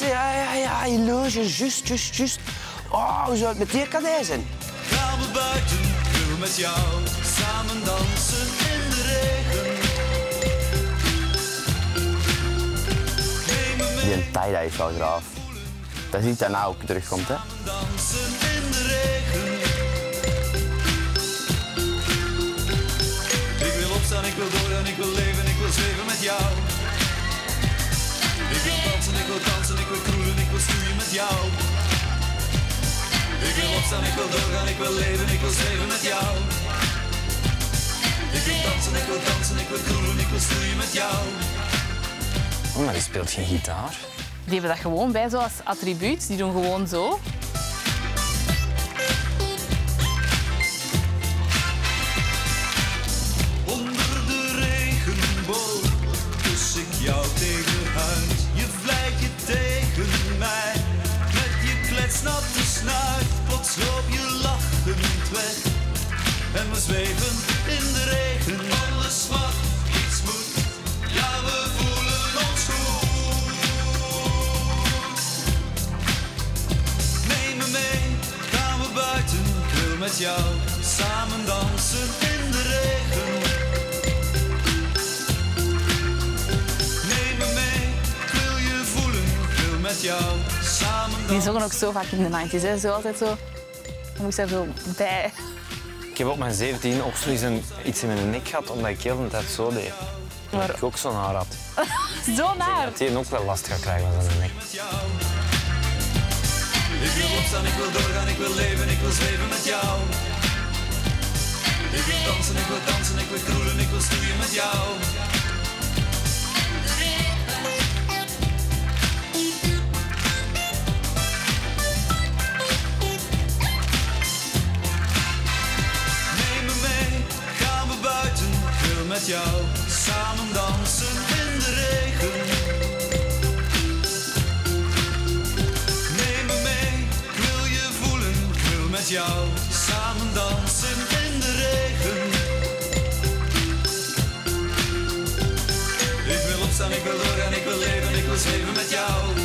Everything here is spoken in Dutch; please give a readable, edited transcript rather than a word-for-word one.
Ja, je loge, juist. Oh, hoe zou het met die kadij zijn? Gaan we buiten, ik wil met jou samen dansen in de regen. Die tie-dye is wel graaf. Dat is iets dat nou ook terugkomt, hè. Dansen in de regen. Ik wil opstaan, ik wil doorgaan, ik wil leven, ik wil zweven met jou. Ik wil dansen, ik wil kroelen, ik wil stoeien met jou. Ik wil opstaan, ik wil doorgaan, ik wil leven, ik wil zweven met jou. Ik wil dansen, ik wil kroelen, ik wil stoeien met jou. Oh, maar die speelt geen gitaar. Die hebben dat gewoon bij zoals attribuut. Die doen gewoon zo. Onder de regenboog kus ik jou tegen de huid. Je vlijt je tegen mij met je kletsnatte snuit. Plots loop je lachend weg en we zweven in de regen. Alles wat iets moet, ja we voelen ons goed. Neem me mee, gaan we buiten, ik wil met jou samen dansen in de regen. Neem me mee, ik wil je voelen, ik wil met jou samen dansen. Die zongen ook zo vaak in de 90's. Hè. Zo altijd zo. Je moest daar zo bij. Ik heb op mijn 17 ook zoiets iets in mijn nek gehad, omdat ik heel de tijd zo deed. Maar... Dat ik ook zo'n haar had. Zo naar. Dat die ook wel last gaat krijgen van zijn nek. Ik wil opstaan, ik wil doorgaan, ik wil leven, ik wil zweven met jou. Ik wil dansen, ik wil kroelen, ik wil stoeien met jou. Neem me mee, gaan we buiten, ik wil met jou samen dansen in de regen. Neem me mee, ik wil je voelen, ik wil met jou samen dansen in de regen. Ik wil opstaan, ik wil doorgaan, ik wil leven, ik wil zweven met jou.